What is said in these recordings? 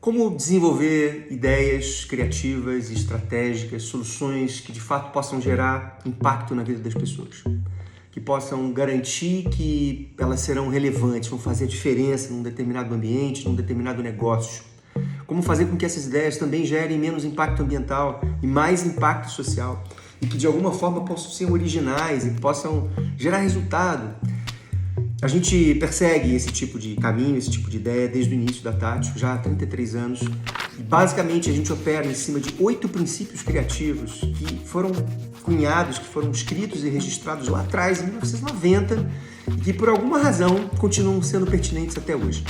Como desenvolver ideias criativas e estratégicas, soluções que de fato possam gerar impacto na vida das pessoas, que possam garantir que elas serão relevantes, vão fazer diferença num determinado ambiente, num determinado negócio. Como fazer com que essas ideias também gerem menos impacto ambiental e mais impacto social e que de alguma forma possam ser originais e possam gerar resultado. A gente persegue esse tipo de caminho, esse tipo de ideia desde o início da Tátil, já há 33 anos. E basicamente a gente opera em cima de 8 princípios criativos que foram cunhados, que foram escritos e registrados lá atrás, em 1990, e que por alguma razão continuam sendo pertinentes até hoje.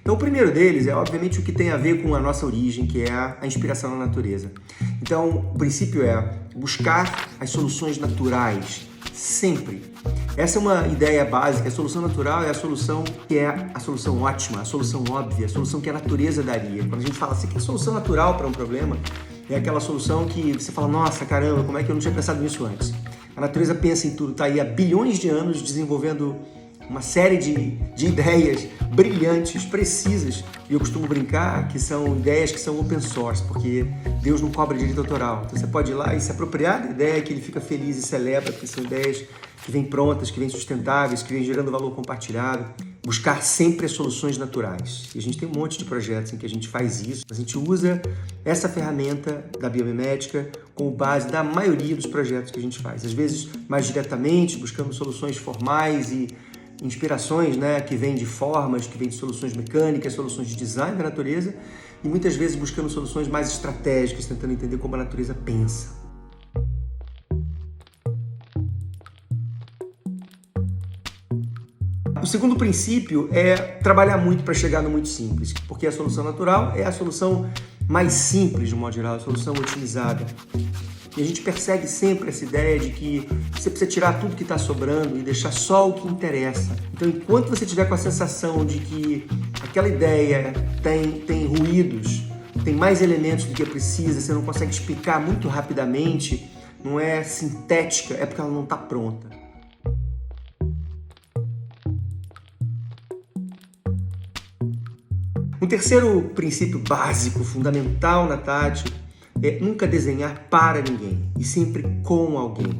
Então, o primeiro deles é, obviamente, o que tem a ver com a nossa origem, que é a inspiração na natureza. Então, o princípio é buscar as soluções naturais, sempre. Essa é uma ideia básica. A solução natural é a solução que é a solução ótima, a solução óbvia, a solução que a natureza daria. Quando a gente fala assim, que a solução natural para um problema é aquela solução que você fala, nossa, caramba, como é que eu não tinha pensado nisso antes? A natureza pensa em tudo, está aí há bilhões de anos desenvolvendo uma série de ideias brilhantes, precisas, e eu costumo brincar que são ideias que são open source, porque Deus não cobra direito autoral. Então você pode ir lá e se apropriar da ideia que ele fica feliz e celebra, porque são ideias que vêm prontas, que vêm sustentáveis, que vêm gerando valor compartilhado. Buscar sempre as soluções naturais. E a gente tem um monte de projetos em que a gente faz isso. A gente usa essa ferramenta da biomimética como base da maioria dos projetos que a gente faz. Às vezes, mais diretamente, buscando soluções formais e inspirações, que vêm de formas, que vêm de soluções mecânicas, soluções de design da natureza, e muitas vezes buscando soluções mais estratégicas, tentando entender como a natureza pensa. O segundo princípio é trabalhar muito para chegar no muito simples, porque a solução natural é a solução mais simples, de um modo geral, a solução otimizada. E a gente persegue sempre essa ideia de que você precisa tirar tudo que está sobrando e deixar só o que interessa. Então, enquanto você tiver com a sensação de que aquela ideia tem ruídos, tem mais elementos do que precisa, você não consegue explicar muito rapidamente, não é sintética, é porque ela não está pronta. Um terceiro princípio básico, fundamental na Tátil, é nunca desenhar para ninguém, e sempre com alguém.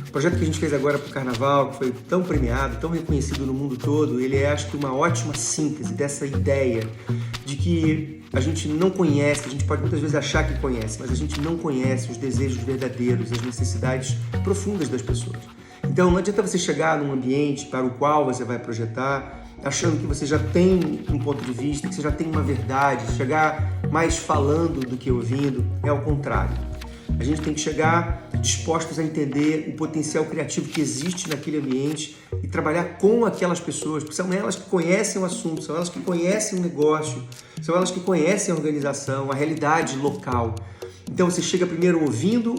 O projeto que a gente fez agora para o Carnaval, que foi tão premiado, tão reconhecido no mundo todo, ele é, acho que, uma ótima síntese dessa ideia de que a gente não conhece, a gente pode muitas vezes achar que conhece, mas a gente não conhece os desejos verdadeiros, as necessidades profundas das pessoas. Então, não adianta você chegar num ambiente para o qual você vai projetar achando que você já tem um ponto de vista, que você já tem uma verdade, chegar mais falando do que ouvindo, é ao contrário. A gente tem que chegar dispostos a entender o potencial criativo que existe naquele ambiente e trabalhar com aquelas pessoas, porque são elas que conhecem o assunto, são elas que conhecem o negócio, são elas que conhecem a organização, a realidade local. Então você chega primeiro ouvindo,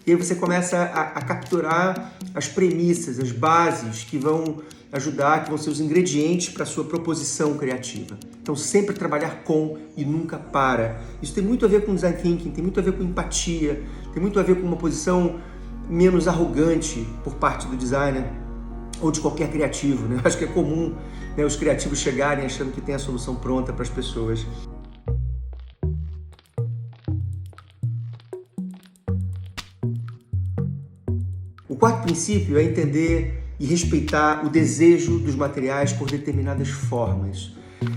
e aí você começa a capturar as premissas, as bases que vão ajudar, que vão ser os ingredientes para a sua proposição criativa. Então sempre trabalhar com e nunca para. Isso tem muito a ver com design thinking, tem muito a ver com empatia, tem muito a ver com uma posição menos arrogante por parte do designer ou de qualquer criativo, né? Acho que é comum, os criativos chegarem achando que tem a solução pronta para as pessoas. O quarto princípio é entender e respeitar o desejo dos materiais por determinadas formas.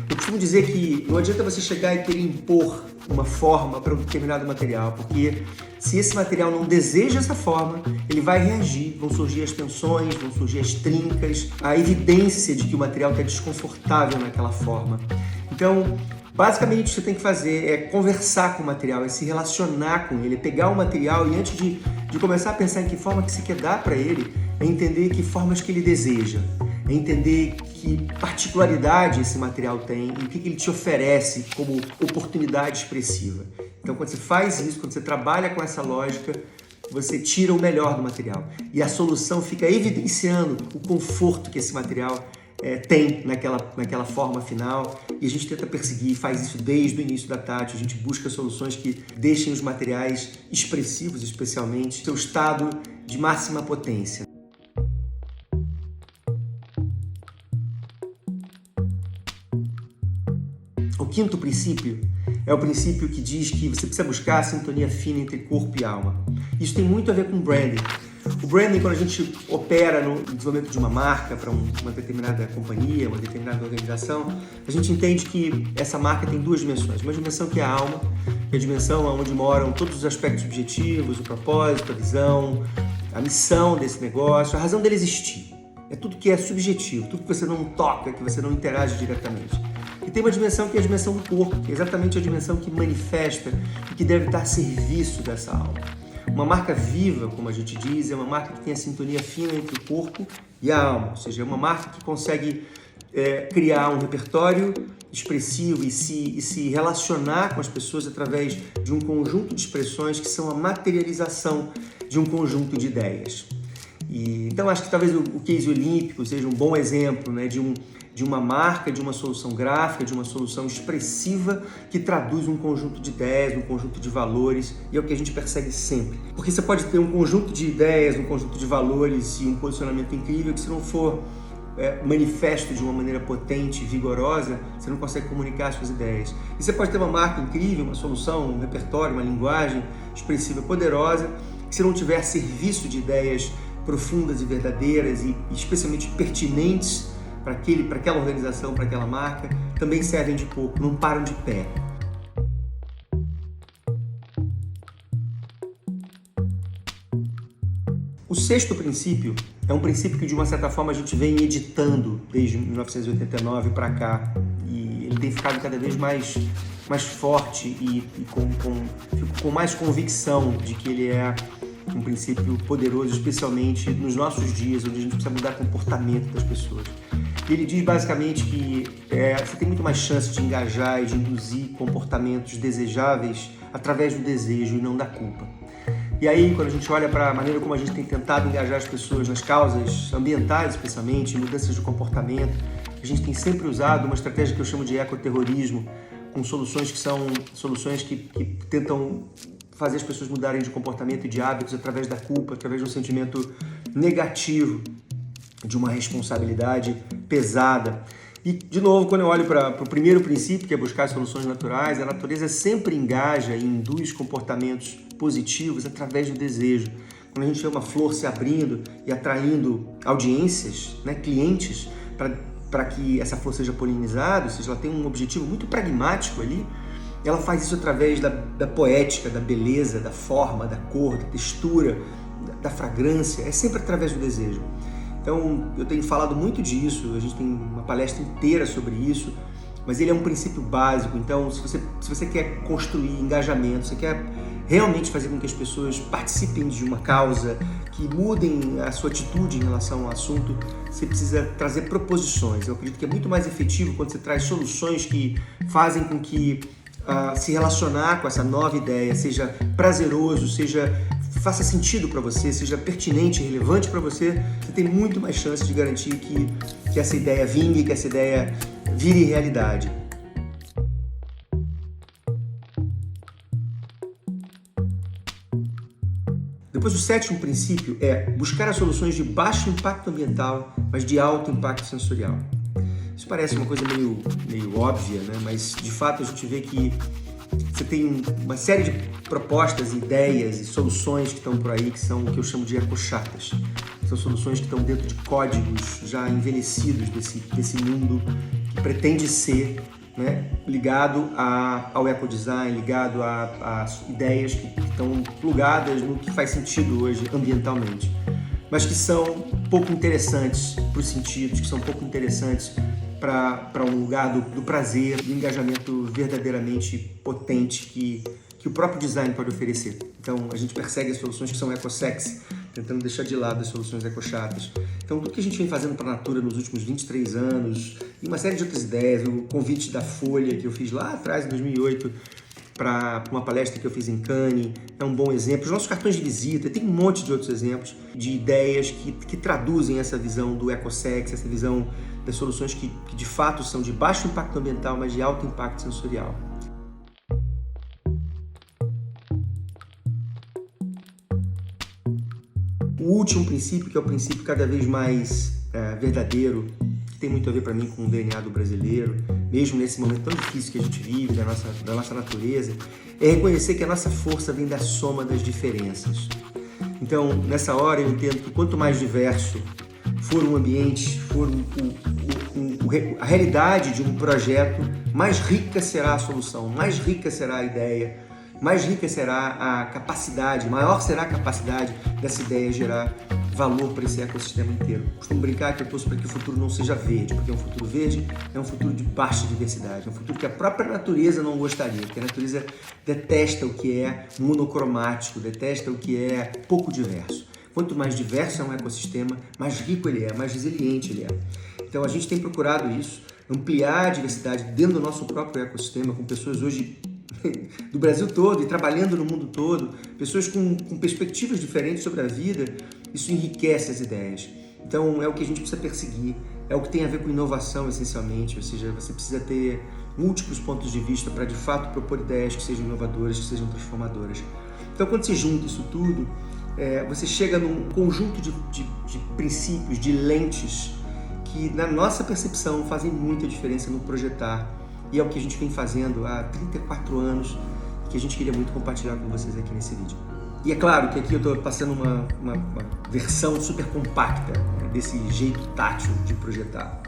Eu costumo dizer que não adianta você chegar e querer impor uma forma para um determinado material, porque se esse material não deseja essa forma, ele vai reagir, vão surgir as tensões, vão surgir as trincas, a evidência de que o material está desconfortável naquela forma. Então, basicamente, o que você tem que fazer é conversar com o material, é se relacionar com ele, é pegar o material e antes de começar a pensar em que forma que você quer dar para ele, é entender que formas que ele deseja, é entender que particularidade esse material tem e o que ele te oferece como oportunidade expressiva. Então, quando você faz isso, quando você trabalha com essa lógica, você tira o melhor do material e a solução fica evidenciando o conforto que esse material tem naquela forma final, e a gente tenta perseguir, faz isso desde o início da Tátil. A gente busca soluções que deixem os materiais expressivos, especialmente, seu estado de máxima potência. quinto princípio é o princípio que diz que você precisa buscar a sintonia fina entre corpo e alma. Isso tem muito a ver com branding. O branding, quando a gente opera no desenvolvimento de uma marca para uma determinada companhia, uma determinada organização, a gente entende que essa marca tem duas dimensões. Uma dimensão que é a alma, que é a dimensão onde moram todos os aspectos objetivos, o propósito, a visão, a missão desse negócio, a razão dele existir. É tudo que é subjetivo, tudo que você não toca, que você não interage diretamente. E tem uma dimensão que é a dimensão do corpo, que é exatamente a dimensão que manifesta e que deve estar a serviço dessa alma. Uma marca viva, como a gente diz, é uma marca que tem a sintonia fina entre o corpo e a alma, ou seja, é uma marca que consegue criar um repertório expressivo e se relacionar com as pessoas através de um conjunto de expressões que são a materialização de um conjunto de ideias. Então acho que talvez o case olímpico seja um bom exemplo, né, de uma marca, de uma solução gráfica, de uma solução expressiva que traduz um conjunto de ideias, um conjunto de valores, e é o que a gente persegue sempre. Porque você pode ter um conjunto de ideias, um conjunto de valores e um posicionamento incrível que, se não for manifesto de uma maneira potente e vigorosa, você não consegue comunicar as suas ideias. E você pode ter uma marca incrível, uma solução, um repertório, uma linguagem expressiva poderosa, que, se não tiver a serviço de ideias profundas e verdadeiras e especialmente pertinentes para aquela organização, para aquela marca, também servem de pouco, não param de pé. O sexto princípio é um princípio que, de uma certa forma, a gente vem editando desde 1989 para cá, e ele tem ficado cada vez mais forte e com mais convicção de que ele é um princípio poderoso, especialmente nos nossos dias, onde a gente precisa mudar o comportamento das pessoas. E ele diz basicamente que você tem muito mais chance de engajar e de induzir comportamentos desejáveis através do desejo e não da culpa. E aí, quando a gente olha para a maneira como a gente tem tentado engajar as pessoas nas causas ambientais, especialmente, mudanças de comportamento, a gente tem sempre usado uma estratégia que eu chamo de ecoterrorismo, com soluções que são soluções que tentam fazer as pessoas mudarem de comportamento e de hábitos através da culpa, através de um sentimento negativo, de uma responsabilidade pesada. E, de novo, quando eu olho para o primeiro princípio, que é buscar soluções naturais, a natureza sempre engaja e induz comportamentos positivos através do desejo. Quando a gente vê uma flor se abrindo e atraindo audiências, né, clientes, para que essa flor seja polinizada, ou seja, ela tem um objetivo muito pragmático ali, ela faz isso através da poética, da beleza, da forma, da cor, da textura, da fragrância, é sempre através do desejo. Então, eu tenho falado muito disso, a gente tem uma palestra inteira sobre isso, mas ele é um princípio básico. Então, se você quer construir engajamento, você quer realmente fazer com que as pessoas participem de uma causa, que mudem a sua atitude em relação ao assunto, você precisa trazer proposições. Eu acredito que é muito mais efetivo quando você traz soluções que fazem com que se relacionar com essa nova ideia seja prazeroso, faça sentido para você, seja pertinente e relevante para você, você tem muito mais chance de garantir que essa ideia vingue, que essa ideia vire realidade. Depois, o sétimo princípio é buscar as soluções de baixo impacto ambiental, mas de alto impacto sensorial. Isso parece uma coisa meio óbvia, né? Mas de fato a gente vê que você tem uma série de propostas, ideias e soluções que estão por aí, que são o que eu chamo de ecochatas. São soluções que estão dentro de códigos já envelhecidos desse mundo que pretende ser, né, ligado ao ecodesign, ligado a ideias que estão plugadas no que faz sentido hoje ambientalmente, mas que são pouco interessantes para os sentidos, que são pouco interessantes para um lugar do prazer, do engajamento verdadeiramente potente que o próprio design pode oferecer. Então, a gente persegue as soluções que são eco-sexy, tentando deixar de lado as soluções eco-chatas. Então, tudo que a gente vem fazendo para a Natura nos últimos 23 anos, e uma série de outras ideias, o convite da Folha que eu fiz lá atrás, em 2008, para uma palestra que eu fiz em Cannes, é um bom exemplo. Os nossos cartões de visita, tem um monte de outros exemplos de ideias que traduzem essa visão do eco-sexy, essa visão das soluções que de fato são de baixo impacto ambiental, mas de alto impacto sensorial. O último princípio, que é o princípio cada vez mais verdadeiro, que tem muito a ver para mim com o DNA do brasileiro, mesmo nesse momento tão difícil que a gente vive, da nossa natureza, é reconhecer que a nossa força vem da soma das diferenças. Então, nessa hora, eu entendo que quanto mais diverso for um ambiente, for a realidade de um projeto, mais rica será a solução, mais rica será a ideia, mais rica será a capacidade, maior será a capacidade dessa ideia gerar valor para esse ecossistema inteiro. Costumo brincar que eu torço para que o futuro não seja verde, porque um futuro verde é um futuro de baixa diversidade, é um futuro que a própria natureza não gostaria, porque a natureza detesta o que é monocromático, detesta o que é pouco diverso. Quanto mais diverso é um ecossistema, mais rico ele é, mais resiliente ele é. Então a gente tem procurado isso, ampliar a diversidade dentro do nosso próprio ecossistema, com pessoas hoje do Brasil todo e trabalhando no mundo todo, pessoas com perspectivas diferentes sobre a vida. Isso enriquece as ideias. Então é o que a gente precisa perseguir, é o que tem a ver com inovação essencialmente, ou seja, você precisa ter múltiplos pontos de vista para de fato propor ideias que sejam inovadoras, que sejam transformadoras. Então quando você junta isso tudo, você chega num conjunto de princípios, de lentes que na nossa percepção fazem muita diferença no projetar, e é o que a gente vem fazendo há 34 anos, que a gente queria muito compartilhar com vocês aqui nesse vídeo. E é claro que aqui eu estou passando uma versão super compacta, né, desse jeito tátil de projetar.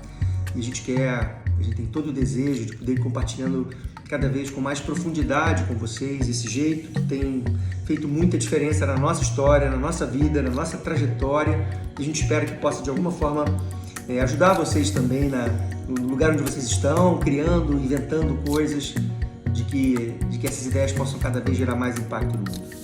E a gente tem todo o desejo de poder ir compartilhando cada vez com mais profundidade com vocês esse jeito que tem feito muita diferença na nossa história, na nossa vida, na nossa trajetória. E a gente espera que possa de alguma forma ajudar vocês também no lugar onde vocês estão, criando, inventando coisas de que essas ideias possam cada vez gerar mais impacto no mundo.